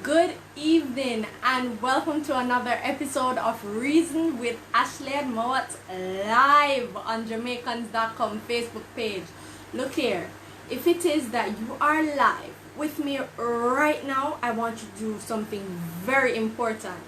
Good evening and welcome to another episode of Reason with Ashley and Mohd live on Jamaicans.com Facebook page. Look here, if it is that you are live with me right now, I want you to do something very important.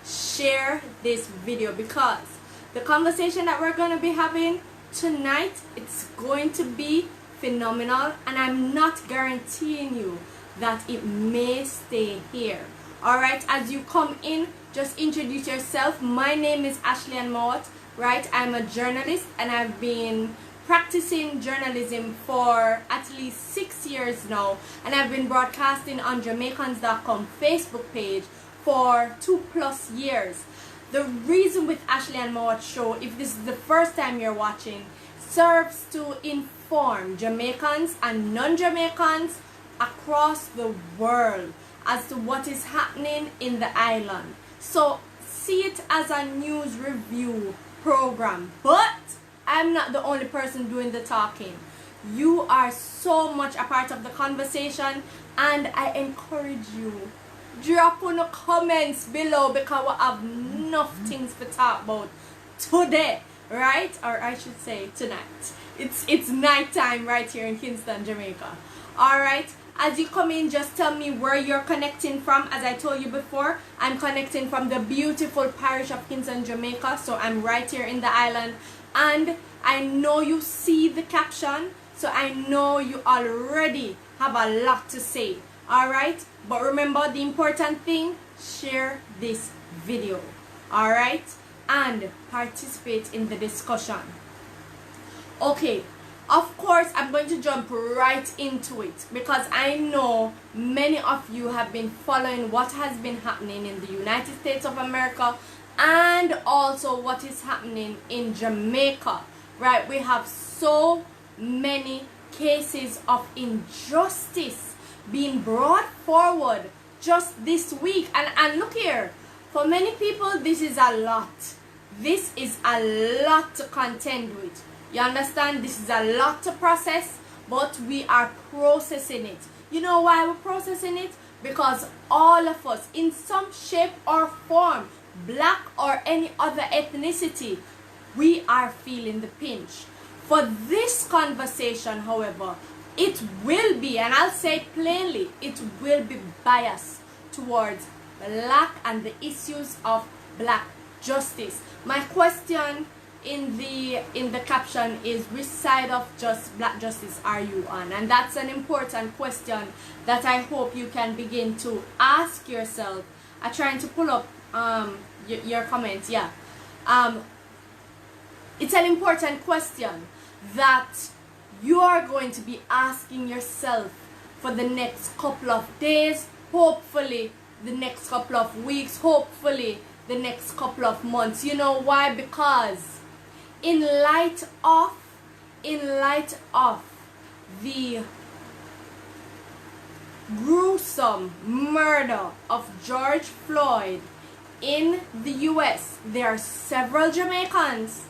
Share this video because the conversation that we're going to be having tonight, it's going to be phenomenal, and I'm not guaranteeing you that it may stay here. Alright, as you come in, just introduce yourself. My name is Ashley and Mohd, right? I'm a journalist and I've been practicing journalism for at least 6 years now, and I've been broadcasting on Jamaicans.com Facebook page for 2+ years. The Reason with Ashley and Mohd show, if this is the first time you're watching, serves to inform Jamaicans and non-Jamaicans across the world as to what is happening in the island. So see it as a news review program, but I'm not the only person doing the talking. You are so much a part of the conversation, and I encourage you, drop on the comments below because we have enough things to talk about today, right? Or I should say tonight. It's night time right here in Kingston, Jamaica. Alright, as you come in, just tell me where you're connecting from. As I told you before, I'm connecting from the beautiful parish of Kingston, Jamaica. So I'm right here in the island, and I know you see the caption, so I know you already have a lot to say. Alright, but remember the important thing, share this video. Alright, and participate in the discussion. Okay, of course I'm going to jump right into it because I know many of you have been following what has been happening in the United States of America and also what is happening in Jamaica, right? We have so many cases of injustice being brought forward just this week, and look here, for many people this is a lot. This is a lot to contend with. You understand? This is a lot to process, but we are processing it. You know why we're processing it? Because all of us, in some shape or form, black or any other ethnicity, we are feeling the pinch. For this conversation, however, it will be, and I'll say it plainly, it will be biased towards black and the issues of black justice. My question in the caption is, which side of black justice are you on? And that's an important question that I hope you can begin to ask yourself. I'm trying to pull up your comments. Yeah, it's an important question that you are going to be asking yourself for the next couple of days, hopefully the next couple of weeks, hopefully the next couple of months. You know why? Because in light of the gruesome murder of George Floyd in the US, there are several Jamaicans,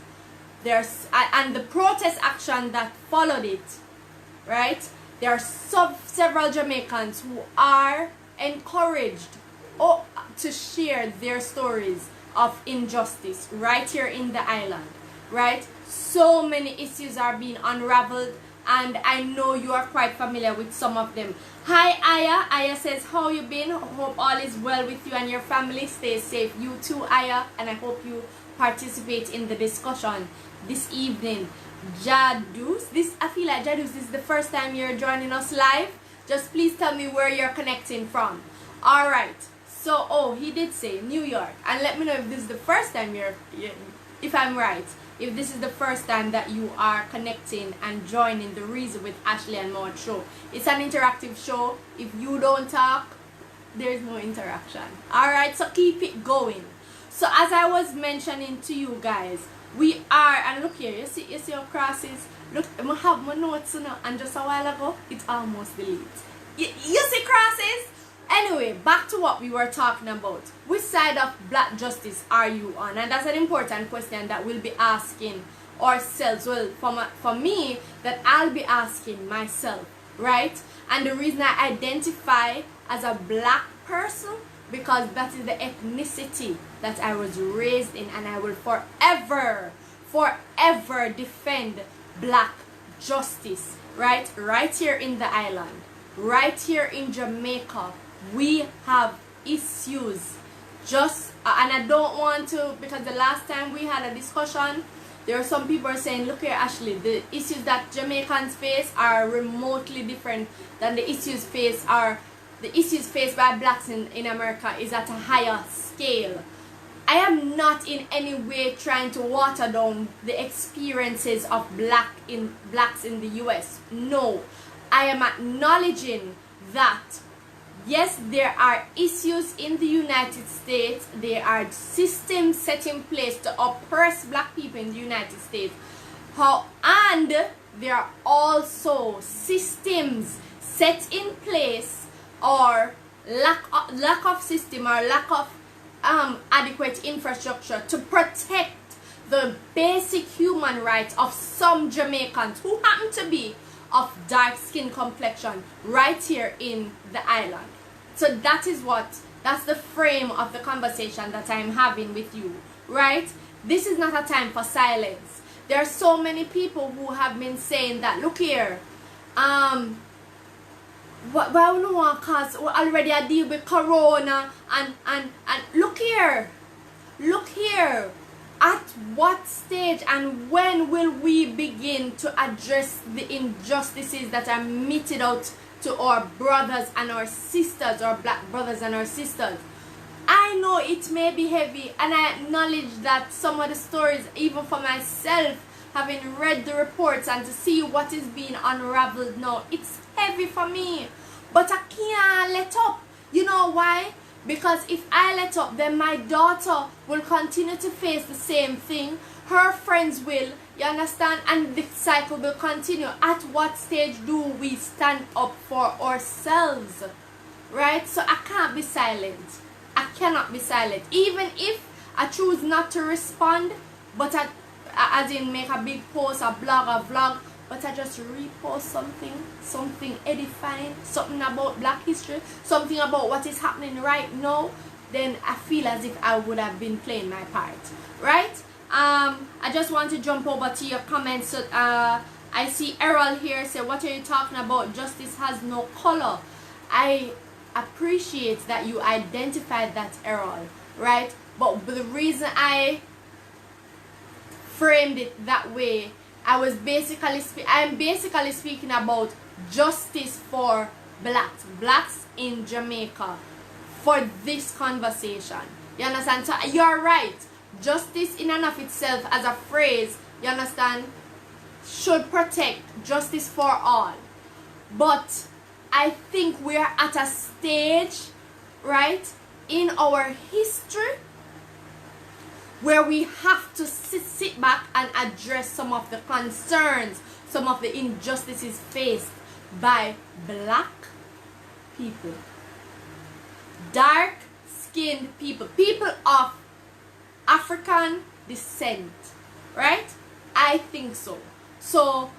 and the protest action that followed it, right? There are several Jamaicans who are encouraged to share their stories of injustice right here in the island, right? So many issues are being unraveled, and I know you are quite familiar with some of them. Hi Aya. Aya says, how you been? Hope all is well with you and your family. Stay safe. You too, Aya, and I hope you participate in the discussion this evening. Jadus, I feel like Jadus, this is the first time you're joining us live. Just please tell me where you're connecting from. Alright, so he did say New York, and let me know if this is the first time if I'm right, if this is the first time that you are connecting and joining the Reason with Ashley and Mohd show. It's an interactive show. If you don't talk, there's no interaction. Alright, so keep it going. So as I was mentioning to you guys, we are, and look here, you see your crosses. Look, I have my notes now, and just a while ago it's almost deleted. You see crosses? Anyway, back to what we were talking about. Which side of black justice are you on? And that's an important question that we'll be asking ourselves. Well, for me, that I'll be asking myself, right? And the reason I identify as a black person because that is the ethnicity that I was raised in, and I will forever defend black justice, right here in the island, right here in Jamaica. We have issues, and I don't want to, because the last time we had a discussion, there are some people saying, look here Ashley, the issues that Jamaicans face are remotely different than the issues faced by blacks in America is at a higher scale. I am not in any way trying to water down the experiences of blacks in the US. No, I am acknowledging that yes, there are issues in the United States. There are systems set in place to oppress black people in the United States. And there are also systems set in place, or lack of system, or lack of adequate infrastructure to protect the basic human rights of some Jamaicans who happen to be of dark skin complexion right here in the island. So that's the frame of the conversation that I'm having with you, right? This is not a time for silence. There are so many people who have been saying that, look here, well, no, cause we already a deal with corona, and look here, at what stage and when will we begin to address the injustices that are meted out to our brothers and our sisters, our black brothers and our sisters? I know it may be heavy, and I acknowledge that some of the stories, even for myself, having read the reports and to see what is being unraveled now, it's heavy for me. But I can't let up. You know why? Because if I let up, then my daughter will continue to face the same thing. Her friends will, you understand? And the cycle will continue. At what stage do we stand up for ourselves? Right? So I can't be silent. I cannot be silent. Even if I choose not to respond, but as in make a big post, a blog, a vlog, but I just repost something edifying, something about black history, something about what is happening right now, then I feel as if I would have been playing my part, right? I just want to jump over to your comments. So, I see Errol here say, what are you talking about? Justice has no color. I appreciate that you identified that, Errol, right? But the reason I framed it that way, I'm basically speaking about justice for blacks in Jamaica, for this conversation. You understand? So you're right. Justice in and of itself as a phrase, you understand, should protect justice for all. But I think we're at a stage, right, in our history where we have to sit back and address some of the concerns, some of the injustices faced by black people, dark-skinned people, people of African descent, right? I think so. So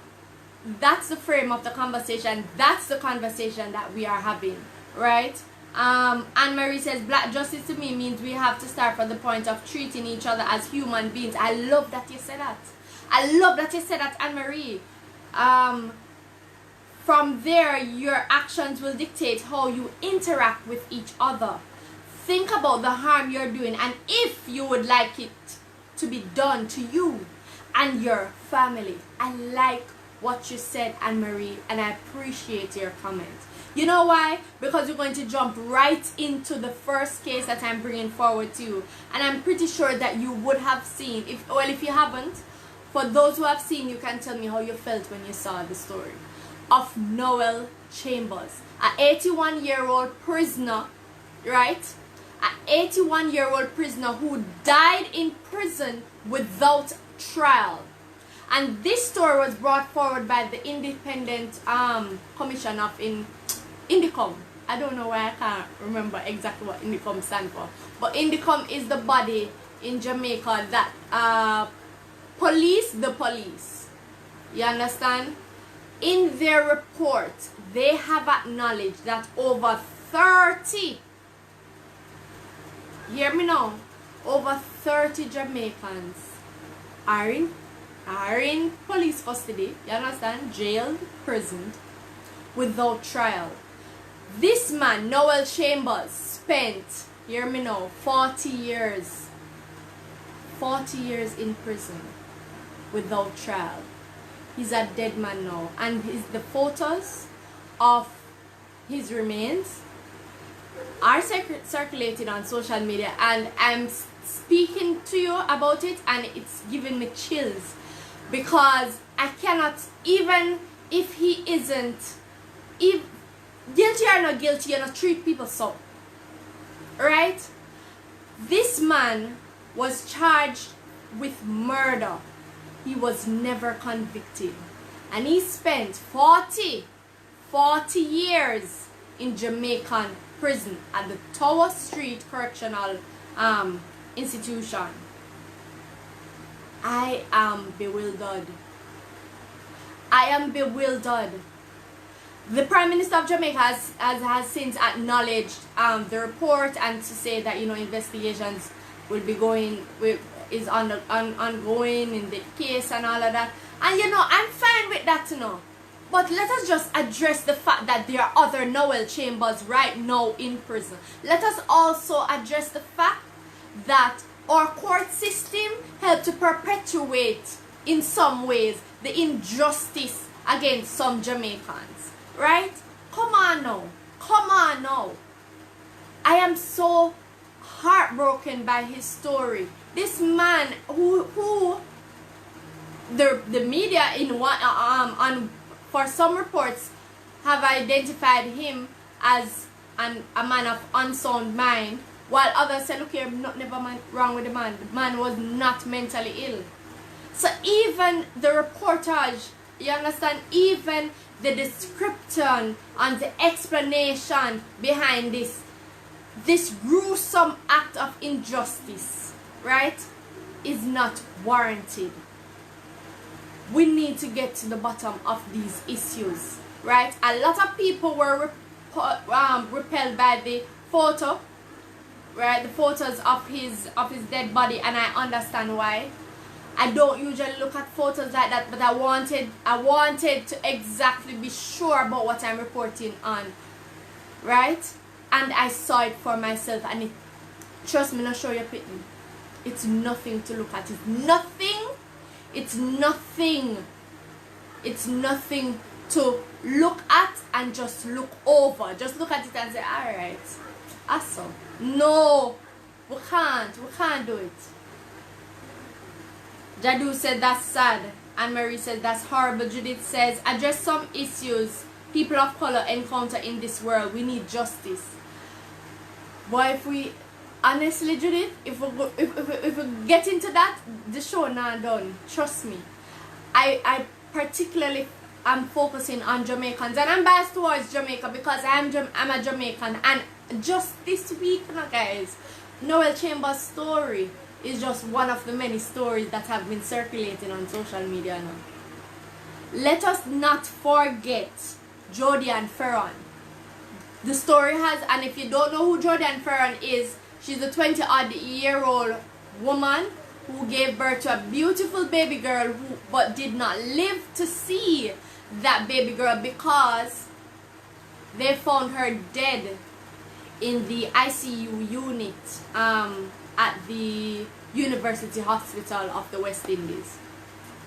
that's the frame of the conversation. That's the conversation that we are having, right? Anne-Marie says, black justice to me means we have to start from the point of treating each other as human beings. I love that you said that. I love that you said that, Anne-Marie. From there, your actions will dictate how you interact with each other. Think about the harm you're doing, and if you would like it to be done to you and your family. I like what you said, Anne-Marie, and I appreciate your comment. You know why? Because we're going to jump right into the first case that I'm bringing forward to you. And I'm pretty sure that you would have seen, if you haven't, for those who have seen, you can tell me how you felt when you saw the story of Noel Chambers, an 81-year-old prisoner, right? An 81-year-old prisoner who died in prison without trial. And this story was brought forward by the Independent Commission of Indicom. I don't know why I can't remember exactly what Indicom stands for. But Indicom is the body in Jamaica that police the police. You understand? In their report, they have acknowledged that over 30 hear me now, over 30 Jamaicans are in police custody, you understand, jailed, prisoned, without trial. This man, Noel Chambers, spent, hear me now, 40 years in prison without trial. He's a dead man now, and the photos of his remains are circulated on social media, and I'm speaking to you about it, and it's giving me chills, because I cannot, even if he isn't, if guilty or not guilty, you not treat people so, right? This man was charged with murder. He was never convicted, and he spent 40 years in Jamaican prison at the Tower Street Correctional Institution. I am bewildered. The Prime Minister of Jamaica has since acknowledged the report, and to say that, you know, investigations will be ongoing in the case and all of that. And you know, I'm fine with that, you know. But let us just address the fact that there are other Noel Chambers right now in prison. Let us also address the fact that our court system helped to perpetuate, in some ways, the injustice against some Jamaicans. Right? Come on now. I am so heartbroken by his story. This man who the media in one on for some reports have identified him as a man of unsound mind, while others say, look here, never mind, wrong with the man. The man was not mentally ill. So even the reportage, you understand, even the description and the explanation behind this gruesome act of injustice, right, is not warranted. We need to get to the bottom of these issues, right? A lot of people were repelled by the photo, right? The photos of his dead body, and I understand why. I don't usually look at photos like that, but I wanted to exactly be sure about what I'm reporting on, right? And I saw it for myself, and trust me, not show you pity. It's nothing to look at. It's nothing to look at and just look over. Just look at it and say, alright, awesome. No, we can't do it. Jadu said that's sad. Anne-Marie said that's horrible. Judith says, address some issues people of color encounter in this world. We need justice. But if we, honestly, Judith, if we get into that, the show not done. Trust me. I particularly am focusing on Jamaicans, and I'm biased towards Jamaica because I'm a Jamaican. And just this week, guys, Noel Chambers' story is just one of the many stories that have been circulating on social media now. Let us not forget Jody and Ferron. The story has, and if you don't know who Jody and Ferron is, she's a 20-odd-year-old woman who gave birth to a beautiful baby girl but did not live to see that baby girl because they found her dead in the ICU unit at the University Hospital of the West Indies,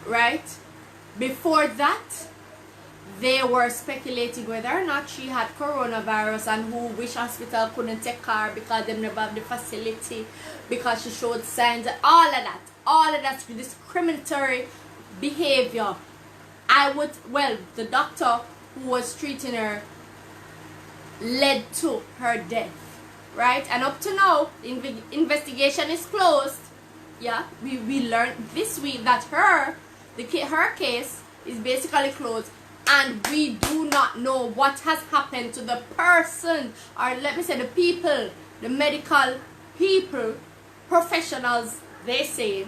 right? Before that, they were speculating whether or not she had coronavirus and which hospital couldn't take her because they never have the facility, because she showed signs, all of that discriminatory behavior. The doctor who was treating her led to her death, right? And up to now, the investigation is closed. Yeah, we learned this week that her case is basically closed, and we do not know what has happened to the person, or let me say the people, the medical people, professionals, they say,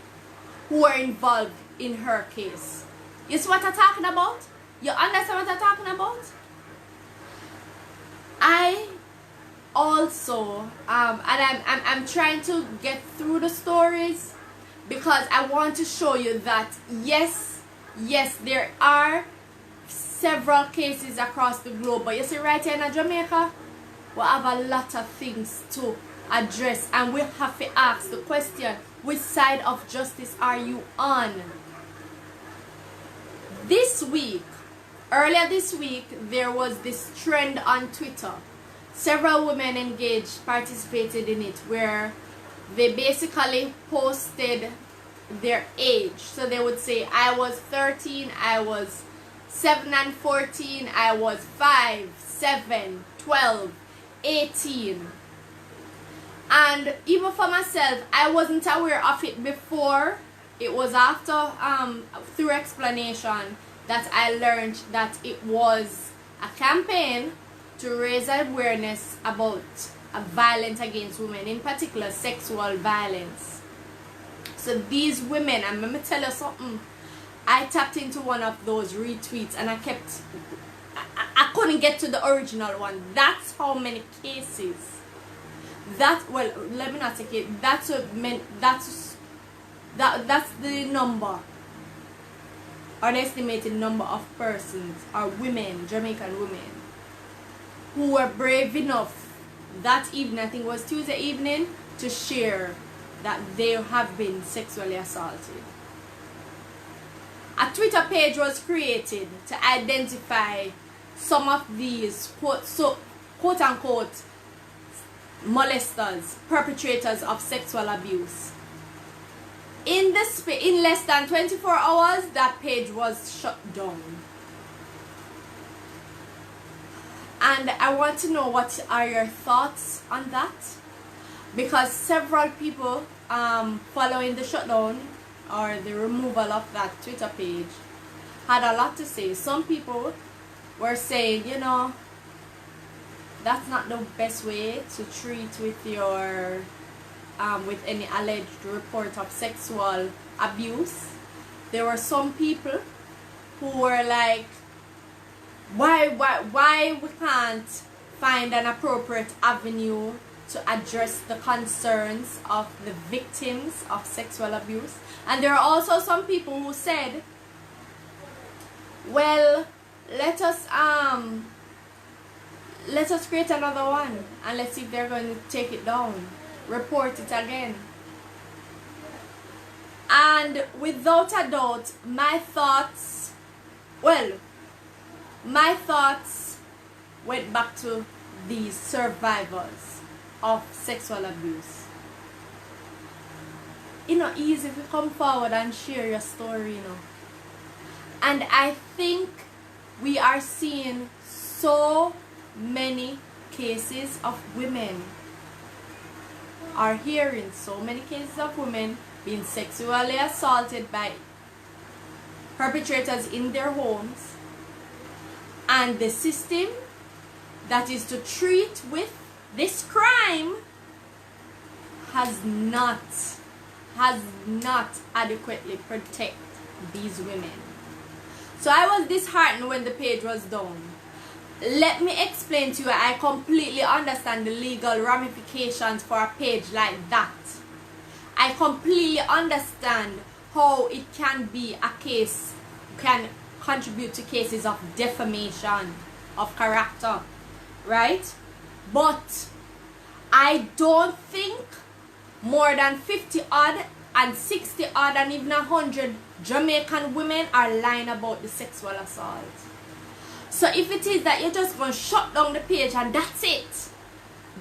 who are involved in her case. You see what I'm talking about? You understand what I'm talking about? I also and I'm trying to get through the stories because I want to show you that yes, there are several cases across the globe, but you see right here in Jamaica we have a lot of things to address, and we have to ask the question, which side of justice are you on? Earlier this week, there was this trend on Twitter. Several women participated in it, where they basically posted their age. So they would say, I was 13, I was 7 and 14, I was 5, 7, 12, 18. And even for myself, I wasn't aware of it before. It was after, through explanation, that I learned that it was a campaign to raise awareness about violence against women, in particular sexual violence. So these women, and let me tell you something, I tapped into one of those retweets and I couldn't get to the original one. That's how many cases. Well, let me not take it. That's the number, or the estimated number of persons, or women, Jamaican women, who were brave enough that evening, I think it was Tuesday evening, to share that they have been sexually assaulted. A Twitter page was created to identify some of these quote unquote molesters, perpetrators of sexual abuse. In less than 24 hours, that page was shut down. And I want to know, what are your thoughts on that? Because several people following the shutdown or the removal of that Twitter page had a lot to say. Some people were saying, you know, that's not the best way to treat with your with any alleged report of sexual abuse. There were some people who were like, why we can't find an appropriate avenue to address the concerns of the victims of sexual abuse. And there are also some people who said, well, let us create another one and let's see if they're going to take it down, report it again. And without a doubt, my thoughts went back to these survivors of sexual abuse. You know, easy if you come forward and share your story, you know. And I think we are seeing so many cases of women, are hearing so many cases of women being sexually assaulted by perpetrators in their homes, and the system that is to treat with this crime has not adequately protect these women. So I was disheartened when the page was down. Let me explain to you, I completely understand the legal ramifications for a page like that. I completely understand how it can be a case, can contribute to cases of defamation of character, right? But I don't think more than 50 odd and 60 odd and even 100 Jamaican women are lying about the sexual assault. So if it is that you're just going to shut down the page and that's it,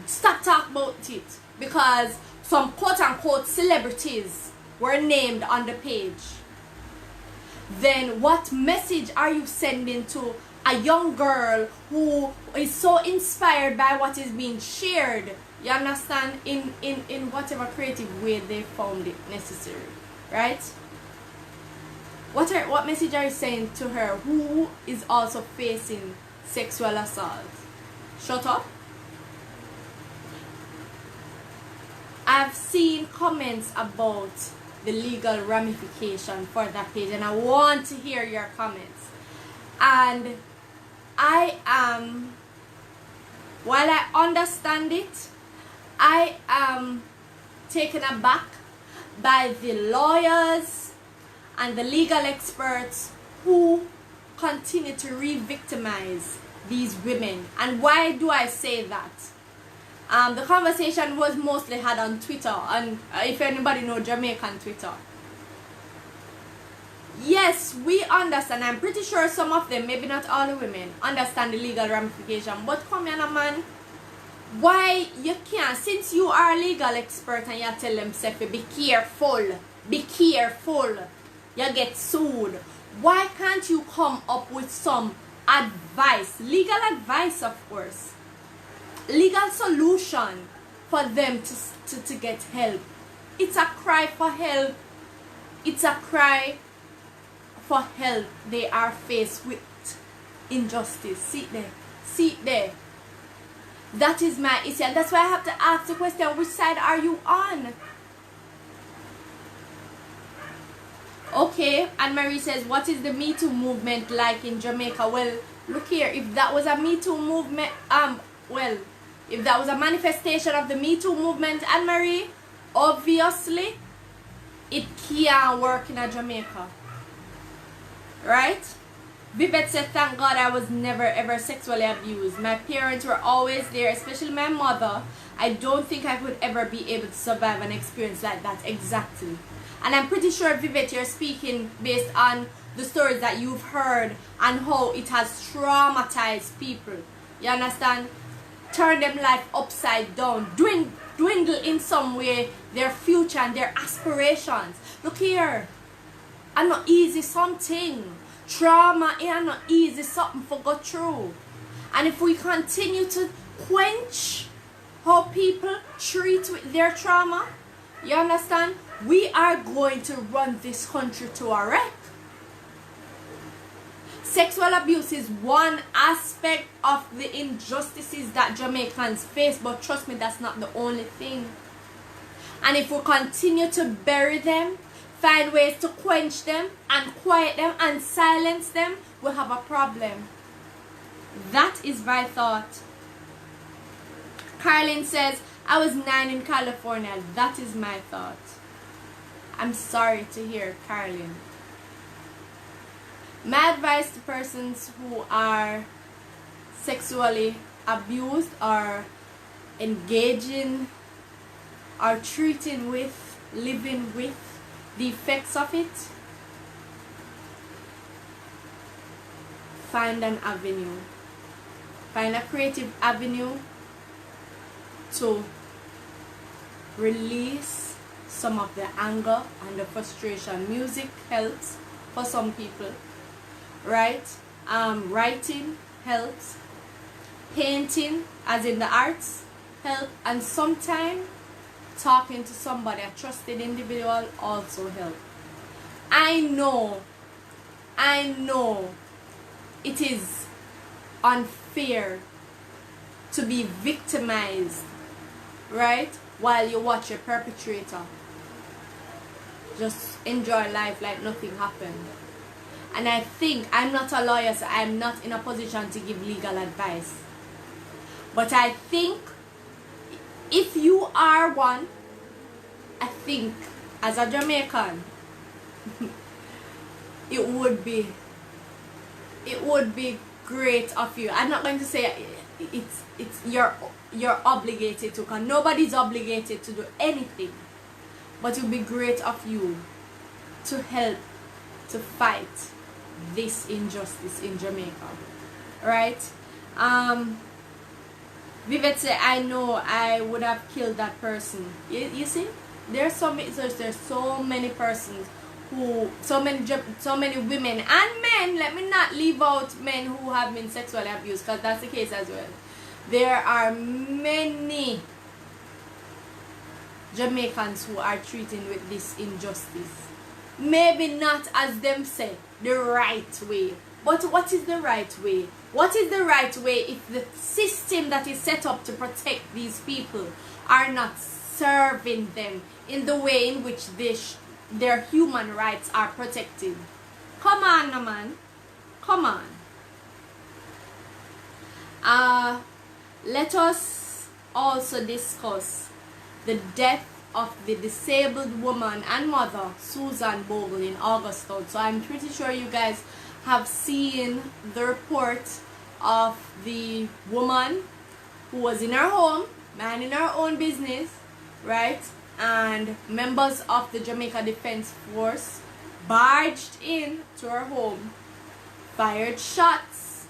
stop talking about it, because some quote-unquote celebrities were named on the page, then what message are you sending to a young girl who is so inspired by what is being shared, you understand, in whatever creative way they found it necessary, right? What message are you saying to her who is also facing sexual assault? Shut up. I've seen comments about the legal ramification for that page, and I want to hear your comments. And I am while I understand it, I am taken aback by the lawyers and the legal experts who continue to re-victimize these women. And why do I say that? The conversation was mostly had on Twitter, and if anybody know Jamaican Twitter. Yes, we understand. I'm pretty sure some of them, maybe not all the women, understand the legal ramification. But come here, man. Why you can't, since you are a legal expert and you tell them, be careful, be careful, you get sued. Why can't you come up with some advice, legal advice of course, legal solution for them to get help? It's a cry for help. It's a cry for help. They are faced with injustice. See there. See there. That is my issue, and that's why I have to ask the question, which side are you on? Okay, Anne Marie says, what is the Me Too movement like in Jamaica? Well, look here, if that was a Me Too movement, if that was a manifestation of the Me Too movement, Anne Marie, obviously, it can't work in a Jamaica. Right? Vivette said, thank God I was never ever sexually abused. My parents were always there, especially my mother. I don't think I could ever be able to survive an experience like that. Exactly. And I'm pretty sure, Vivette, you're speaking based on the stories that you've heard and how it has traumatized people. You understand? Turn them life upside down. Dwindle in some way their future and their aspirations. Look here. I'm not easy something. Trauma is not easy something for go through. And if we continue to quench how people treat with their trauma, you understand, we are going to run this country to a wreck. Sexual abuse is one aspect of the injustices that Jamaicans face, but trust me, that's not the only thing. And if we continue to bury them, find ways to quench them and quiet them and silence them, we'll have a problem. That is my thought. Carlin says, I was 9 in California. That is my thought. I'm sorry to hear, Carlin. My advice to persons who are sexually abused or engaging or treating with, living with the effects of it, find an avenue. Find a creative avenue to release some of the anger and the frustration. Music helps for some people, right? Writing helps. Painting, as in the arts, help. And sometimes talking to somebody, a trusted individual, also help. I know it is unfair to be victimized, right, while you watch your perpetrator just enjoy life like nothing happened. And I think, I'm not a lawyer, so I'm not in a position to give legal advice, but I think if you are one, I think as a Jamaican it would be great of you. I'm not going to say it's you're obligated to, because nobody's obligated to do anything, but it would be great of you to help to fight this injustice in Jamaica, right? Vivette said, I know I would have killed that person. You see, there's so many persons who, so many women and men, let me not leave out men who have been sexually abused, because that's the case as well. There are many Jamaicans who are treating with this injustice. Maybe not as them say, the right way. But what is the right way? What is the right way if the system that is set up to protect these people are not serving them in the way in which their human rights are protected? Come on, man. Come on. let us also discuss the death of the disabled woman and mother Susan Bogle in Augusta. So I'm pretty sure you guys have seen the report of the woman who was in her home, minding her own business, right? And members of the Jamaica Defense Force barged in to her home, fired shots,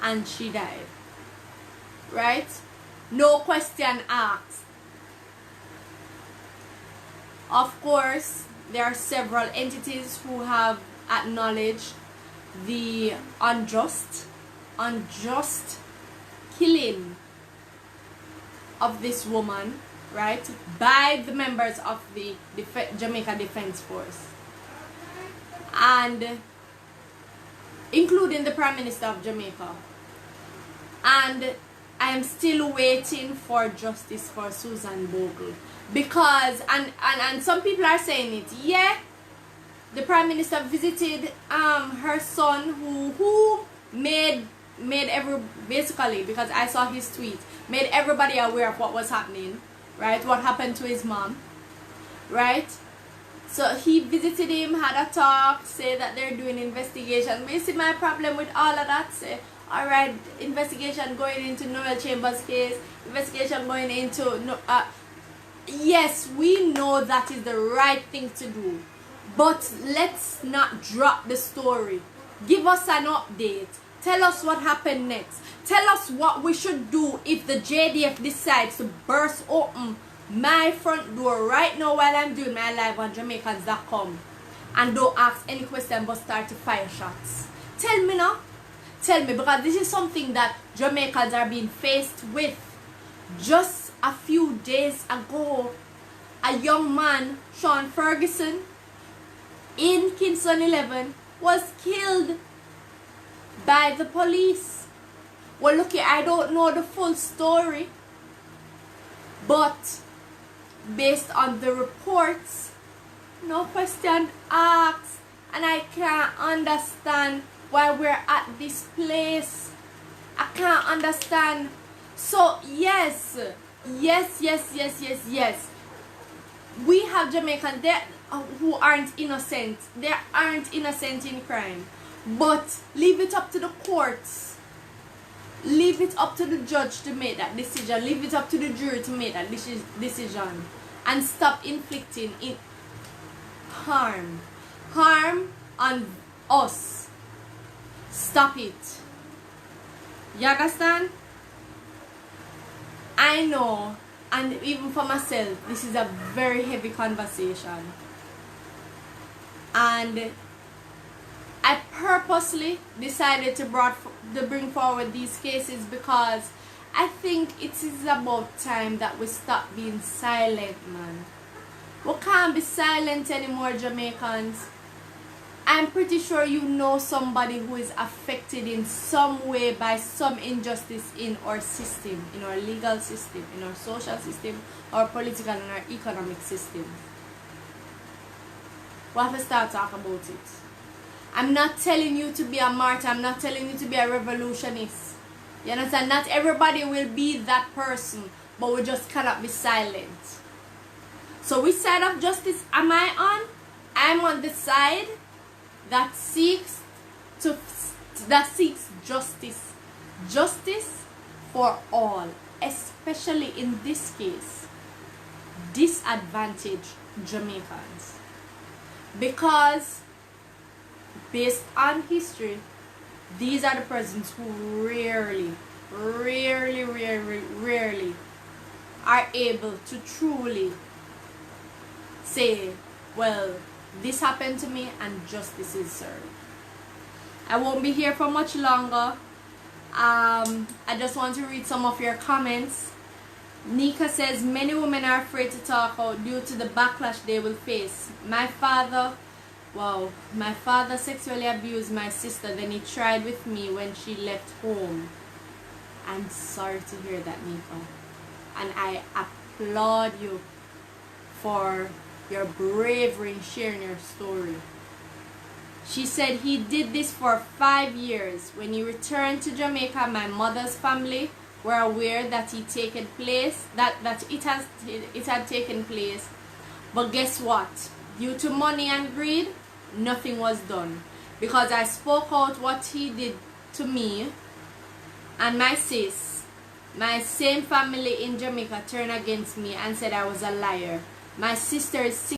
and she died, right? No question asked. Of course, there are several entities who have acknowledged the unjust killing of this woman, right, by the members of the Jamaica Defense Force, and including the Prime Minister of Jamaica. And I am still waiting for justice for Susan Bogle, because and some people are saying it, yeah, the Prime Minister visited her son who made basically, because I saw his tweet, made everybody aware of what was happening, right, what happened to his mom, right? So he visited him, had a talk, say that they're doing investigation. But you see my problem with all of that, say, alright, investigation going into Noel Chambers' case, investigation going into yes, we know that is the right thing to do, but let's not drop the story. Give us an update. Tell us what happened next. Tell us what we should do if the JDF decides to burst open my front door right now while I'm doing my live on Jamaicans.com and don't ask any question but start to fire shots. Tell me now. Tell me, because this is something that Jamaicans are being faced with. Just a few days ago, a young man, Sean Ferguson, in Kingston 11, was killed by the police. Well, look, I don't know the full story, but based on the reports, no question asked, and I can't understand why we're at this place. I can't understand. So yes, we have Jamaicans there who aren't innocent. They aren't innocent in crime, but leave it up to the courts, leave it up to the judge to make that decision, leave it up to the jury to make that decision, and stop inflicting harm on us. Stop it. You understand? I know, and even for myself, this is a very heavy conversation, and I purposely decided to bring forward these cases because I think it is about time that we stop being silent, man. We can't be silent anymore, Jamaicans. I'm pretty sure you know somebody who is affected in some way by some injustice in our system, in our legal system, in our social system, our political and our economic system. We have to start talking about it. I'm not telling you to be a martyr. I'm not telling you to be a revolutionist. You understand? Not everybody will be that person, but we just cannot be silent. So which side of justice am I on? I'm on the side that seeks justice. Justice for all, especially in this case, disadvantaged Jamaicans. Because based on history, these are the persons who rarely are able to truly say, well, this happened to me and justice is served. I won't be here for much longer. I just want to read some of your comments. Nika says, many women are afraid to talk out due to the backlash they will face. My father sexually abused my sister, then he tried with me when she left home. I'm sorry to hear that, Nika. And I applaud you for your bravery in sharing your story. She said he did this for 5 years. When he returned to Jamaica, my mother's family were aware that it had taken place. But guess what? Due to money and greed, nothing was done. Because I spoke out what he did to me, and my sis, my same family in Jamaica, turned against me and said I was a liar. My sister is